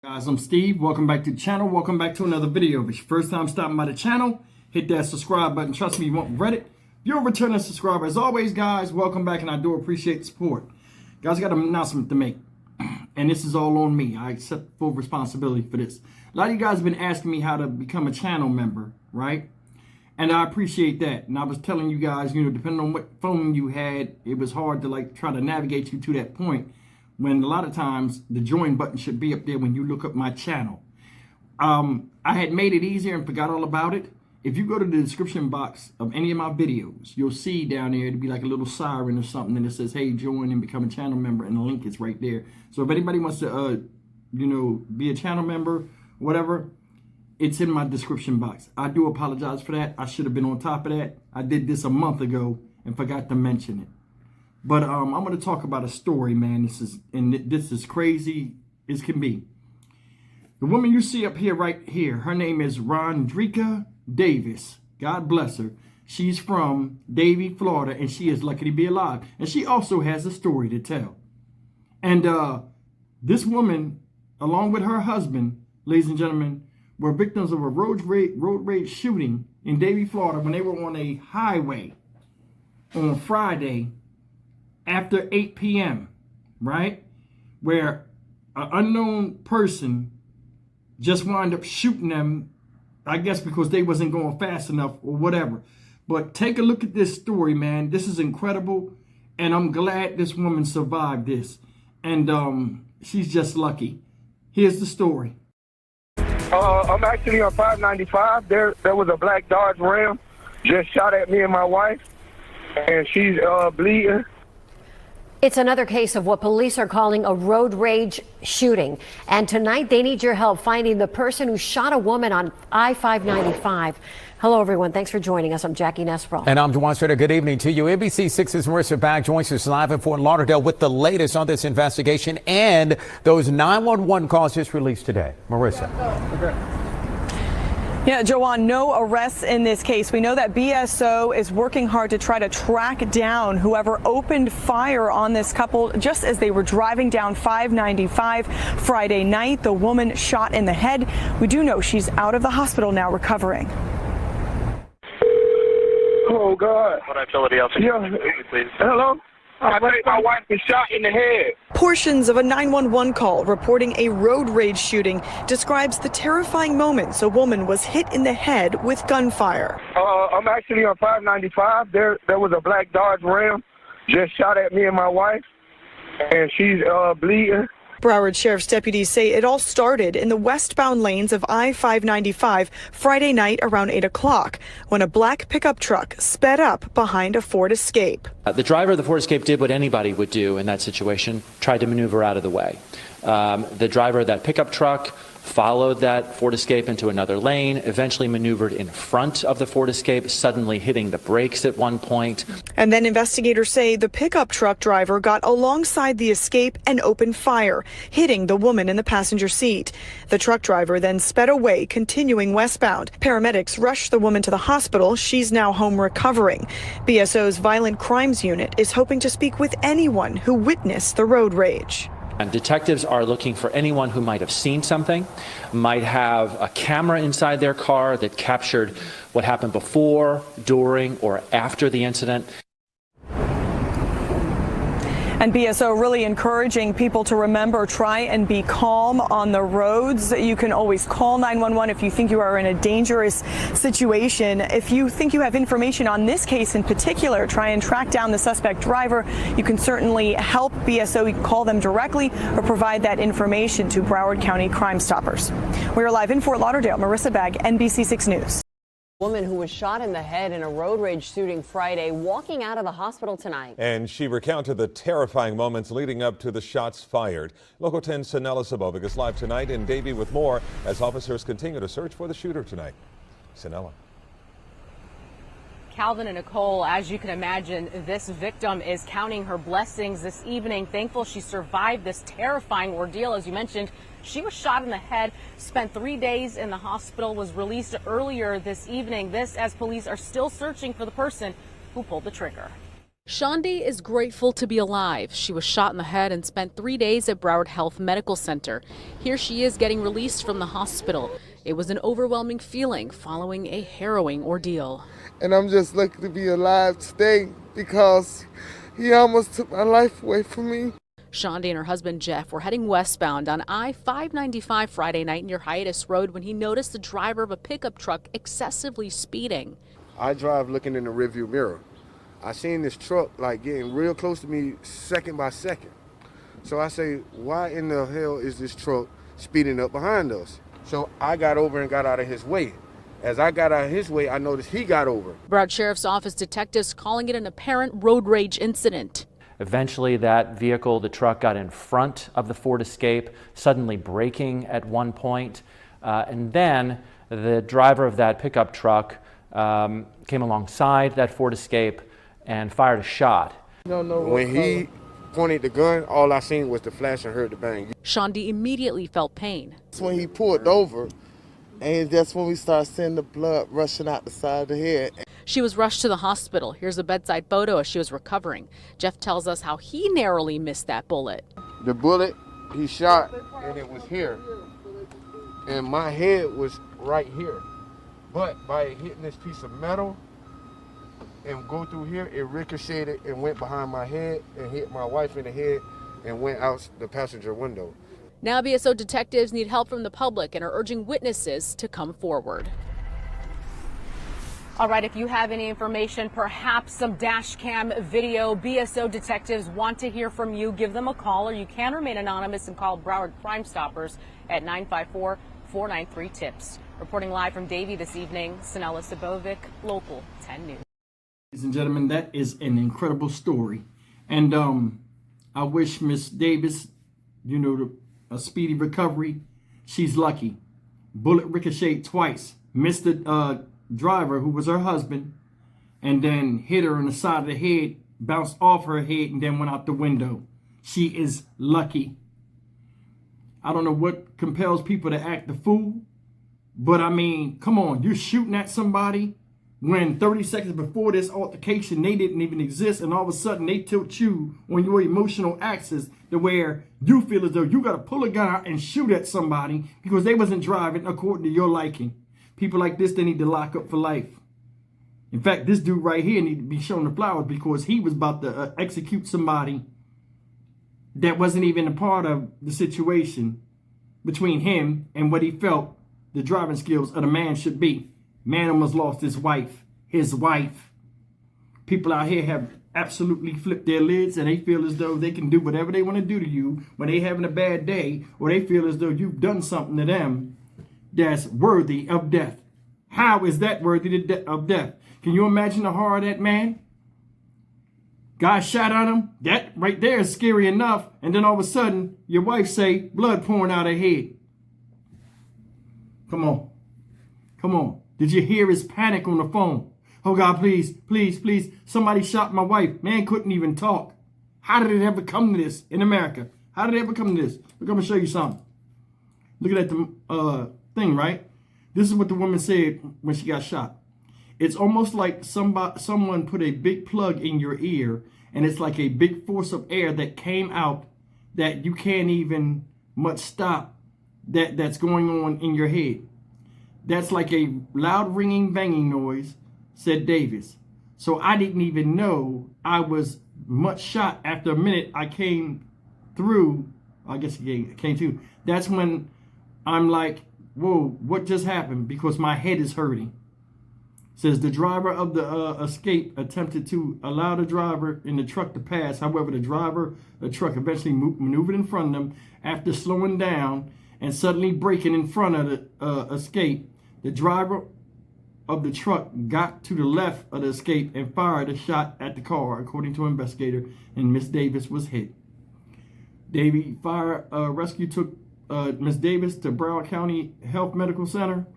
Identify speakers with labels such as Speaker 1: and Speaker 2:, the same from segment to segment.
Speaker 1: Guys, I'm Steve. Welcome back to the channel. Welcome back to another video. If it's your first time stopping by the channel, hit that subscribe button. Trust me, you won't regret it. If you're a returning subscriber, as always, guys, welcome back, and I do appreciate the support. Guys, I got an announcement to make, and this is all on me. I accept full responsibility for this. A lot of you guys have been asking me how to become a channel member, right? And I appreciate that. And I was telling you guys, depending on what phone you had, it was hard to try to navigate you to that point, when a lot of times the join button should be up there when you look up my channel. I had made it easier and forgot all about it. If you go to the description box of any of my videos, you'll see down there, it'll be like a little siren or something, and it says, hey, join and become a channel member, and the link is right there. So if anybody wants to, be a channel member, whatever, it's in my description box. I do apologize for that. I should have been on top of that. I did this a month ago and forgot to mention it. But I'm going to talk about a story, man. This is crazy as can be. The woman you see up here, right here, her name is Rondrika Davis. God bless her. She's from Davie, Florida, and she is lucky to be alive. And she also has a story to tell. And this woman, along with her husband, ladies and gentlemen, were victims of a road rage shooting in Davie, Florida, when they were on a highway on Friday after 8 p.m., right? Where an unknown person just wound up shooting them, I guess because they wasn't going fast enough or whatever. But take a look at this story, man. This is incredible, and I'm glad this woman survived this. And she's just lucky. Here's the story.
Speaker 2: I'm actually on 595. There was a black Dodge Ram just shot at me and my wife, and she's bleeding.
Speaker 3: It's another case of what police are calling a road rage shooting. And tonight they need your help finding the person who shot a woman on I-595. Hello, everyone. Thanks for joining us. I'm Jackie Nesbro.
Speaker 4: And I'm Dewan Strader. Good evening to you. NBC 6's Marissa Bag joins us live in Fort Lauderdale with the latest on this investigation and those 911 calls just released today. Marissa.
Speaker 1: Okay.
Speaker 5: Yeah, Joanne, no arrests in this case. We know that BSO is working hard to try to track down whoever opened fire on this couple just as they were driving down 595 Friday night. The woman shot in the head. We do know she's out of the hospital now recovering.
Speaker 2: Oh, God.
Speaker 6: What utility else?
Speaker 2: Yeah.
Speaker 6: Please.
Speaker 2: Hello? I think my wife was shot in the head.
Speaker 5: Portions of a 911 call reporting a road rage shooting describes the terrifying moments a woman was hit in the head with gunfire.
Speaker 2: I'm actually on 595. There was a black Dodge Ram just shot at me and my wife, and she's bleeding.
Speaker 5: Broward Sheriff's deputies say it all started in the westbound lanes of I-595 Friday night around 8 o'clock when a black pickup truck sped up behind a Ford Escape.
Speaker 7: The driver of the Ford Escape did what anybody would do in that situation, tried to maneuver out of the way. The driver of that pickup truck followed that Ford Escape into another lane, eventually maneuvered in front of the Ford Escape, suddenly hitting the brakes at one point.
Speaker 5: And then investigators say the pickup truck driver got alongside the Escape and opened fire, hitting the woman in the passenger seat. The truck driver then sped away, continuing westbound. Paramedics rushed the woman to the hospital. She's now home recovering. BSO's Violent Crimes Unit is hoping to speak with anyone who witnessed the road rage.
Speaker 7: And detectives are looking for anyone who might have seen something, might have a camera inside their car that captured what happened before, during, or after the incident.
Speaker 5: And BSO really encouraging people to remember, try and be calm on the roads. You can always call 911 if you think you are in a dangerous situation. If you think you have information on this case in particular, try and track down the suspect driver. You can certainly help BSO. You can call them directly or provide that information to Broward County Crime Stoppers. We are live in Fort Lauderdale. Marissa Bag, NBC 6 News.
Speaker 3: Woman who was shot in the head in a road rage shooting Friday, walking out of the hospital tonight.
Speaker 8: And she recounted the terrifying moments leading up to the shots fired. Local 10's Sanella Sabovic is live tonight in Davie with more as officers continue to search for the shooter tonight. Sanella.
Speaker 9: Calvin and Nicole, as you can imagine, this victim is counting her blessings this evening. Thankful she survived this terrifying ordeal. As you mentioned, she was shot in the head, spent 3 days in the hospital, was released earlier this evening. This as police are still searching for the person who pulled the trigger. Shandi is grateful to be alive. She was shot in the head and spent 3 days at Broward Health Medical Center. Here she is getting released from the hospital. It was an overwhelming feeling following a harrowing ordeal.
Speaker 6: And I'm just lucky to be alive today because he almost took my life away from me.
Speaker 9: Shandi and her husband Jeff were heading westbound on I-595 Friday night near Hiatus Road when he noticed the driver of a pickup truck excessively speeding.
Speaker 6: I drive looking in the rearview mirror. I seen this truck like getting real close to me second by second. So I say, why in the hell is this truck speeding up behind us? So I got over and got out of his way. As I got out of his way, I noticed he got over.
Speaker 9: Broward Sheriff's Office detectives calling it an apparent road rage incident.
Speaker 7: Eventually, that vehicle, the truck, got in front of the Ford Escape, suddenly braking at one point. And then the driver of that pickup truck came alongside that Ford Escape and fired a shot.
Speaker 6: When he pointed the gun, all I seen was the flash and heard the bang.
Speaker 9: Shandi immediately felt pain.
Speaker 6: That's when he pulled over, and that's when we started seeing the blood rushing out the side of the head.
Speaker 9: She was rushed to the hospital. Here's a bedside photo as she was recovering. Jeff tells us how he narrowly missed that bullet.
Speaker 6: The bullet he shot, and it was here. And my head was right here. But by hitting this piece of metal and go through here, it ricocheted and went behind my head and hit my wife in the head and went out the passenger window.
Speaker 9: Now BSO detectives need help from the public and are urging witnesses to come forward. All right, if you have any information, perhaps some dash cam video, BSO detectives want to hear from you. Give them a call, or you can remain anonymous and call Broward Crime Stoppers at 954-493-TIPS. Reporting live from Davie this evening, Sanella Sabovic, Local 10 News.
Speaker 1: Ladies and gentlemen, that is an incredible story. And I wish Miss Davis, a speedy recovery. She's lucky. Bullet ricocheted twice. Missed the driver, who was her husband, and then hit her on the side of the head, bounced off her head, and then went out the window. She is lucky. I don't know what compels people to act the fool, but I mean, come on, you're shooting at somebody when 30 seconds before this altercation, they didn't even exist, and all of a sudden they tilt you on your emotional axis to where you feel as though you got to pull a gun out and shoot at somebody because they wasn't driving according to your liking. People like this, they need to lock up for life. In fact, this dude right here need to be shown the flowers because he was about to execute somebody that wasn't even a part of the situation between him and what he felt the driving skills of the man should be. Man almost lost his wife. People out here have absolutely flipped their lids and they feel as though they can do whatever they want to do to you when they having a bad day, or they feel as though you've done something to them that's worthy of death. How is that worthy of death? Can you imagine the horror of that man? Guy shot at him. That right there is scary enough. And then all of a sudden, your wife say, blood pouring out her head. Come on. Come on. Did you hear his panic on the phone? Oh God, please, please, please. Somebody shot my wife. Man couldn't even talk. How did it ever come to this in America? How did it ever come to this? Look, I'm going to show you something. Looking at the thing, right? This is what the woman said when she got shot. It's almost like someone put a big plug in your ear, and it's like a big force of air that came out that you can't even much stop that's going on in your head. That's like a loud ringing, banging noise, said Davis. So I didn't even know I was much shot. After a minute, I came through. I guess it came through. That's when I'm like, whoa, what just happened? Because my head is hurting. Says the driver of the Escape attempted to allow the driver in the truck to pass. However, the driver of the truck eventually maneuvered in front of them after slowing down and suddenly braking in front of the Escape. The driver of the truck got to the left of the Escape and fired a shot at the car, according to an investigator, and Miss Davis was hit. Davie Fire Rescue took Miss Davis to Broward County Health Medical Center,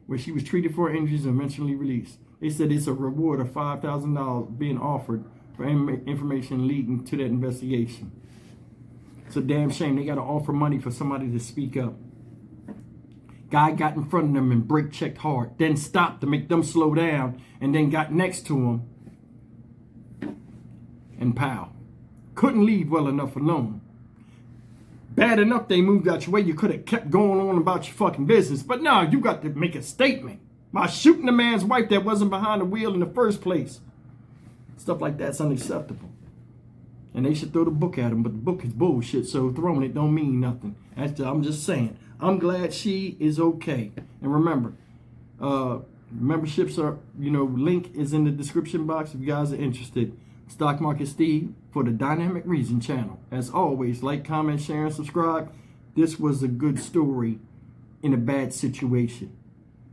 Speaker 1: where she was treated for injuries and eventually released. They said it's a reward of $5,000 being offered for information leading to that investigation. It's a damn shame. They got to offer money for somebody to speak up. Guy got in front of them and brake checked hard, then stopped to make them slow down, and then got next to him and pow. Couldn't leave well enough alone. Bad enough they moved out your way. You could have kept going on about your fucking business. But no, you got to make a statement by shooting a man's wife that wasn't behind the wheel in the first place. Stuff like that's unacceptable. And they should throw the book at him. But the book is bullshit, so throwing it don't mean nothing. I'm just saying. I'm glad she is okay. And remember, memberships are, link is in the description box if you guys are interested. Stock Market Steve for the Dynamic Reason channel. As always, like, comment, share, and subscribe. This was a good story in a bad situation.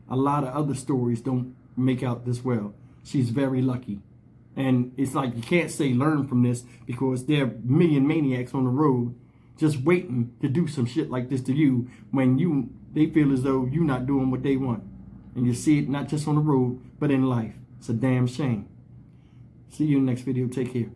Speaker 1: A lot of other stories don't make out this well. She's very lucky. And it's like you can't say learn from this because there are a million maniacs on the road just waiting to do some shit like this to you when they feel as though you're not doing what they want. And you see it not just on the road, but in life. It's a damn shame. See you in the next video. Take care.